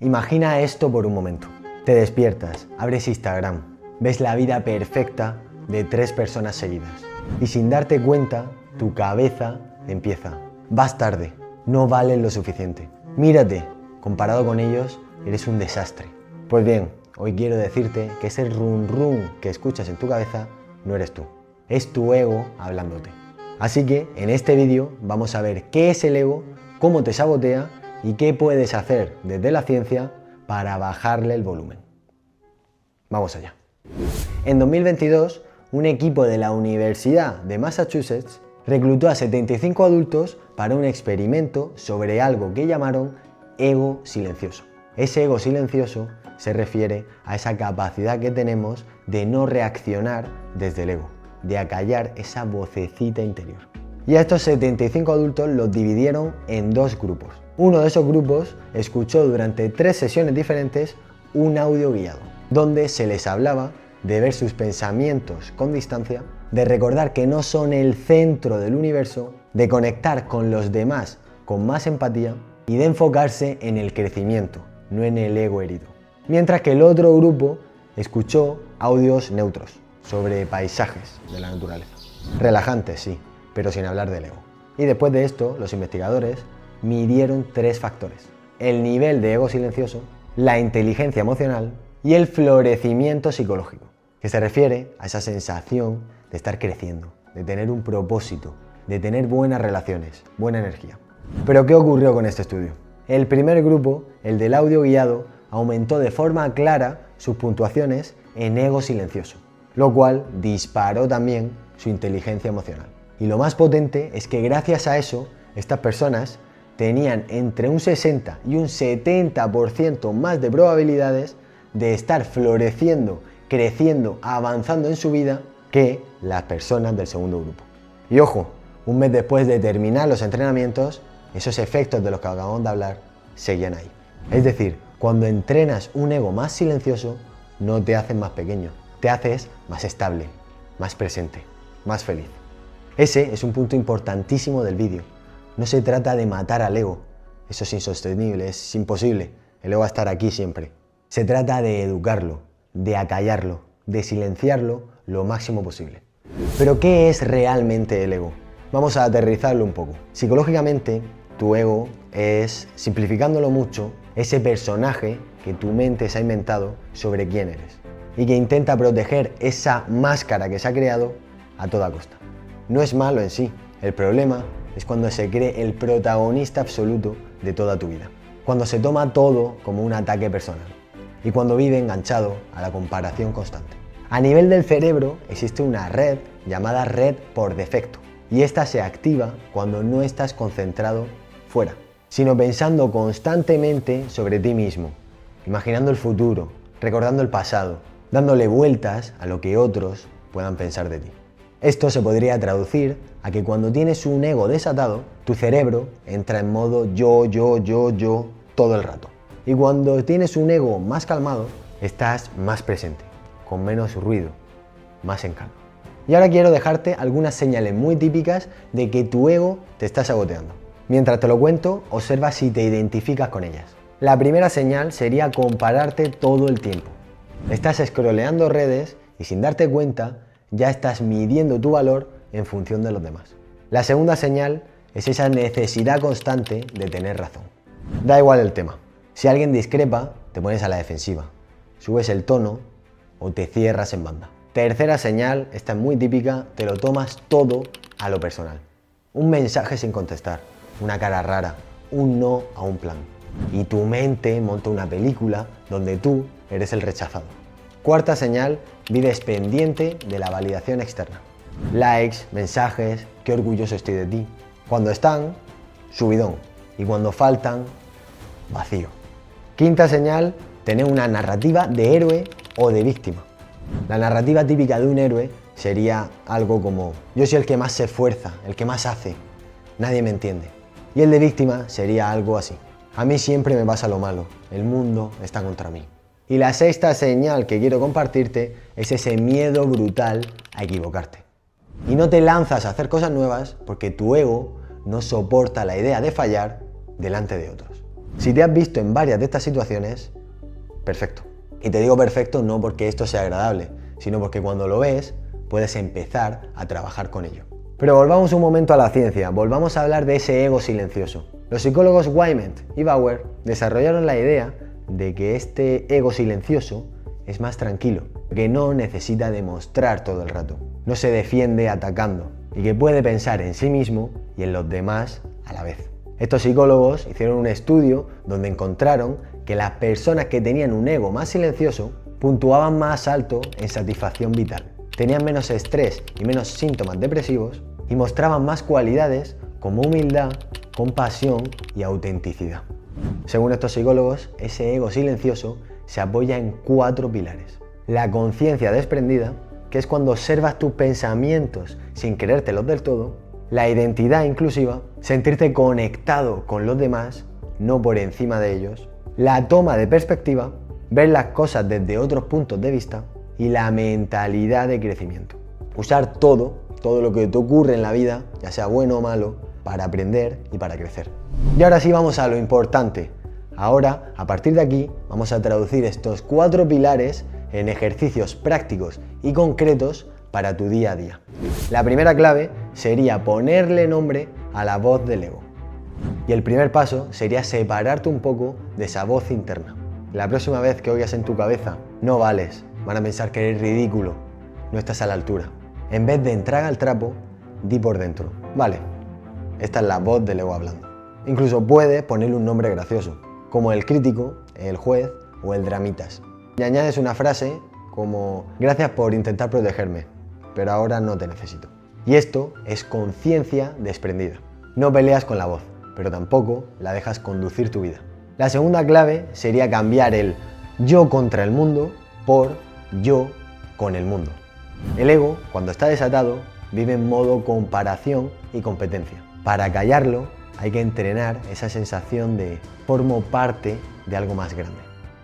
Imagina esto por un momento. Te despiertas, abres Instagram, ves la vida perfecta de 3 personas seguidas. Y sin darte cuenta, tu cabeza empieza: vas tarde, no vales lo suficiente. Mírate, comparado con ellos, eres un desastre. Pues bien, hoy quiero decirte que ese rum rum que escuchas en tu cabeza no eres tú. Es tu ego hablándote. Así que en este vídeo vamos a ver qué es el ego, cómo te sabotea y qué puedes hacer desde la ciencia para bajarle el volumen. Vamos allá. En 2022, un equipo de la Universidad de Massachusetts reclutó a 75 adultos para un experimento sobre algo que llamaron ego silencioso. Ese ego silencioso se refiere a esa capacidad que tenemos de no reaccionar desde el ego, de acallar esa vocecita interior. Y a estos 75 adultos los dividieron en 2 grupos. Uno de esos grupos escuchó durante 3 sesiones diferentes un audio guiado, donde se les hablaba de ver sus pensamientos con distancia, de recordar que no son el centro del universo, de conectar con los demás con más empatía y de enfocarse en el crecimiento, no en el ego herido. Mientras que el otro grupo escuchó audios neutros sobre paisajes de la naturaleza. Relajantes, sí, pero sin hablar del ego. Y después de esto, los investigadores midieron 3 factores: el nivel de ego silencioso, la inteligencia emocional y el florecimiento psicológico, que se refiere a esa sensación de estar creciendo, de tener un propósito, de tener buenas relaciones, buena energía. Pero ¿qué ocurrió con este estudio? El primer grupo, el del audio guiado, aumentó de forma clara sus puntuaciones en ego silencioso, lo cual disparó también su inteligencia emocional. Y lo más potente es que gracias a eso, estas personas tenían entre un 60 y un 70% más de probabilidades de estar floreciendo, creciendo, avanzando en su vida que las personas del segundo grupo. Y ojo, un mes después de terminar los entrenamientos, esos efectos de los que acabamos de hablar seguían ahí. Es decir, cuando entrenas un ego más silencioso, no te haces más pequeño, te haces más estable, más presente, más feliz. Ese es un punto importantísimo del vídeo. No se trata de matar al ego, eso es insostenible, es imposible, el ego va a estar aquí siempre. Se trata de educarlo, de acallarlo, de silenciarlo lo máximo posible. Pero ¿qué es realmente el ego? Vamos a aterrizarlo un poco. Psicológicamente, tu ego es, simplificándolo mucho, ese personaje que tu mente se ha inventado sobre quién eres y que intenta proteger esa máscara que se ha creado a toda costa. No es malo en sí, el problema es cuando se cree el protagonista absoluto de toda tu vida, cuando se toma todo como un ataque personal y cuando vive enganchado a la comparación constante. A nivel del cerebro existe una red llamada red por defecto y esta se activa cuando no estás concentrado fuera, sino pensando constantemente sobre ti mismo, imaginando el futuro, recordando el pasado, dándole vueltas a lo que otros puedan pensar de ti. Esto se podría traducir a que cuando tienes un ego desatado, tu cerebro entra en modo yo todo el rato. Y cuando tienes un ego más calmado, estás más presente, con menos ruido, más en calma. Y ahora quiero dejarte algunas señales muy típicas de que tu ego te está saboteando. Mientras te lo cuento, observa si te identificas con ellas. La primera señal sería compararte todo el tiempo. Estás scrolleando redes y sin darte cuenta, ya estás midiendo tu valor en función de los demás. La segunda señal es esa necesidad constante de tener razón. Da igual el tema. Si alguien discrepa, te pones a la defensiva, subes el tono o te cierras en banda. Tercera señal, esta es muy típica, te lo tomas todo a lo personal. Un mensaje sin contestar, una cara rara, un no a un plan. Y tu mente monta una película donde tú eres el rechazado. Cuarta señal, vives pendiente de la validación externa. Likes, mensajes, qué orgulloso estoy de ti. Cuando están, subidón. Y cuando faltan, vacío. Quinta señal, tener una narrativa de héroe o de víctima. La narrativa típica de un héroe sería algo como: yo soy el que más se esfuerza, el que más hace, nadie me entiende. Y el de víctima sería algo así: a mí siempre me pasa lo malo, el mundo está contra mí. Y la sexta señal que quiero compartirte es ese miedo brutal a equivocarte. Y no te lanzas a hacer cosas nuevas porque tu ego no soporta la idea de fallar delante de otros. Si te has visto en varias de estas situaciones, perfecto. Y te digo perfecto no porque esto sea agradable, sino porque cuando lo ves, puedes empezar a trabajar con ello. Pero volvamos un momento a la ciencia, volvamos a hablar de ese ego silencioso. Los psicólogos Wyment y Bauer desarrollaron la idea de que este ego silencioso es más tranquilo, que no necesita demostrar todo el rato, no se defiende atacando y que puede pensar en sí mismo y en los demás a la vez. Estos psicólogos hicieron un estudio donde encontraron que las personas que tenían un ego más silencioso puntuaban más alto en satisfacción vital, tenían menos estrés y menos síntomas depresivos y mostraban más cualidades como humildad, compasión y autenticidad. Según estos psicólogos, ese ego silencioso se apoya en 4 pilares. La conciencia desprendida, que es cuando observas tus pensamientos sin creértelos del todo. La identidad inclusiva, sentirte conectado con los demás, no por encima de ellos. La toma de perspectiva, ver las cosas desde otros puntos de vista. Y la mentalidad de crecimiento. Usar todo lo que te ocurre en la vida, ya sea bueno o malo, para aprender y para crecer. Y ahora sí vamos a lo importante. Ahora, a partir de aquí, vamos a traducir estos 4 pilares en ejercicios prácticos y concretos para tu día a día. La primera clave sería ponerle nombre a la voz del ego. Y el primer paso sería separarte un poco de esa voz interna. La próxima vez que oigas en tu cabeza, no vales, van a pensar que eres ridículo, no estás a la altura. En vez de entrar al trapo, di por dentro, vale, esta es la voz del ego hablando. Incluso puedes ponerle un nombre gracioso, como el crítico, el juez o el dramitas. Y añades una frase como, gracias por intentar protegerme, pero ahora no te necesito. Y esto es conciencia desprendida. No peleas con la voz, pero tampoco la dejas conducir tu vida. La segunda clave sería cambiar el yo contra el mundo por yo con el mundo. El ego, cuando está desatado, vive en modo comparación y competencia. Para callarlo, hay que entrenar esa sensación de formo parte de algo más grande.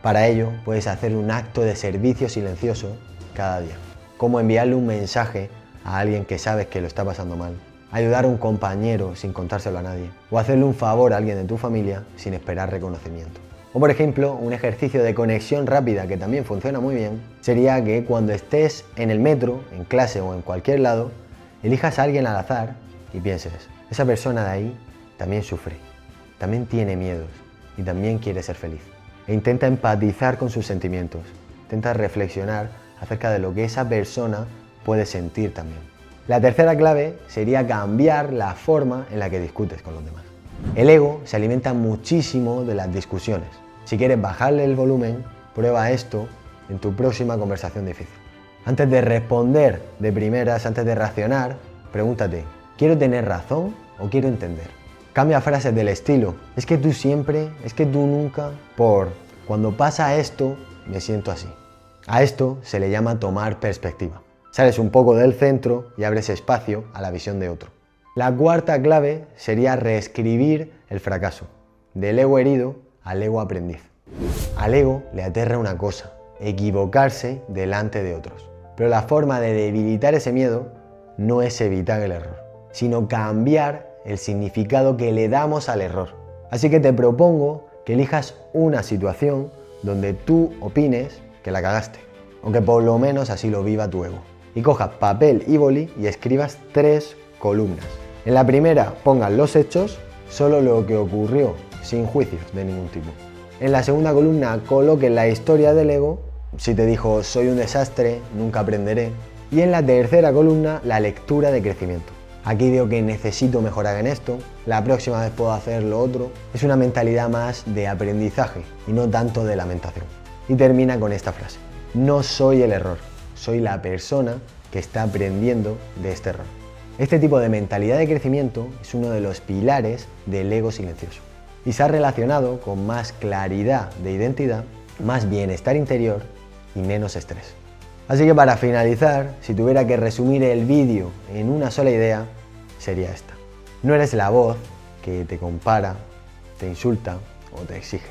Para ello, puedes hacer un acto de servicio silencioso cada día, como enviarle un mensaje a alguien que sabes que lo está pasando mal, ayudar a un compañero sin contárselo a nadie, o hacerle un favor a alguien de tu familia sin esperar reconocimiento. O por ejemplo, un ejercicio de conexión rápida que también funciona muy bien, sería que cuando estés en el metro, en clase o en cualquier lado, elijas a alguien al azar y pienses, esa persona de ahí también sufre, también tiene miedos y también quiere ser feliz. E intenta empatizar con sus sentimientos, intenta reflexionar acerca de lo que esa persona puede sentir también. La tercera clave sería cambiar la forma en la que discutes con los demás. El ego se alimenta muchísimo de las discusiones. Si quieres bajarle el volumen, prueba esto en tu próxima conversación difícil. Antes de responder de primeras, antes de reaccionar, pregúntate, ¿quiero tener razón o quiero entender? Cambia frases del estilo, es que tú siempre, es que tú nunca, por cuando pasa esto, me siento así. A esto se le llama tomar perspectiva. Sales un poco del centro y abres espacio a la visión de otro. La cuarta clave sería reescribir el fracaso, del ego herido al ego aprendiz. Al ego le aterra una cosa, equivocarse delante de otros. Pero la forma de debilitar ese miedo no es evitar el error, sino cambiar el significado que le damos al error. Así que te propongo que elijas una situación donde tú opines que la cagaste, o que por lo menos así lo viva tu ego. Y cojas papel y boli y escribas 3 columnas. En la primera pongas los hechos, solo lo que ocurrió, sin juicios de ningún tipo. En la segunda columna coloques la historia del ego, si te dijo soy un desastre, nunca aprenderé. Y en la tercera columna la lectura de crecimiento. Aquí veo que necesito mejorar en esto, la próxima vez puedo hacer lo otro. Es una mentalidad más de aprendizaje y no tanto de lamentación. Y termina con esta frase, no soy el error, soy la persona que está aprendiendo de este error. Este tipo de mentalidad de crecimiento es uno de los pilares del ego silencioso y se ha relacionado con más claridad de identidad, más bienestar interior y menos estrés. Así que para finalizar, si tuviera que resumir el vídeo en una sola idea, sería esta. No eres la voz que te compara, te insulta o te exige.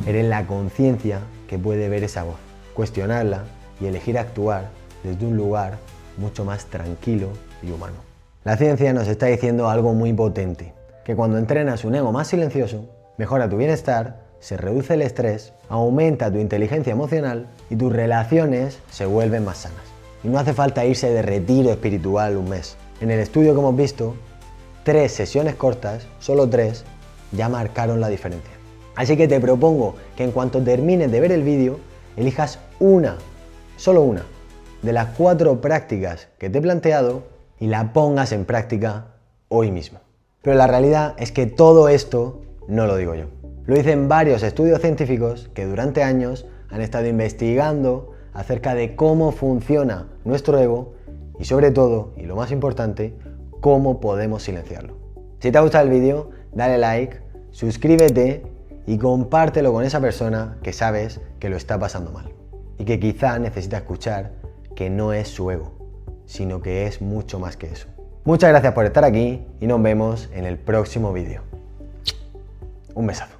Eres la conciencia que puede ver esa voz, cuestionarla y elegir actuar desde un lugar mucho más tranquilo y humano. La ciencia nos está diciendo algo muy potente, que cuando entrenas un ego más silencioso, mejora tu bienestar, se reduce el estrés, aumenta tu inteligencia emocional y tus relaciones se vuelven más sanas. Y no hace falta irse de retiro espiritual un mes. En el estudio que hemos visto, 3 sesiones cortas, solo 3, ya marcaron la diferencia. Así que te propongo que en cuanto termines de ver el vídeo, elijas una, solo una, de las 4 prácticas que te he planteado y la pongas en práctica hoy mismo. Pero la realidad es que todo esto no lo digo yo. Lo dicen varios estudios científicos que durante años han estado investigando acerca de cómo funciona nuestro ego y sobre todo, y lo más importante, cómo podemos silenciarlo. Si te ha gustado el vídeo, dale like, suscríbete y compártelo con esa persona que sabes que lo está pasando mal y que quizá necesita escuchar que no es su ego, sino que es mucho más que eso. Muchas gracias por estar aquí y nos vemos en el próximo vídeo. Un besazo.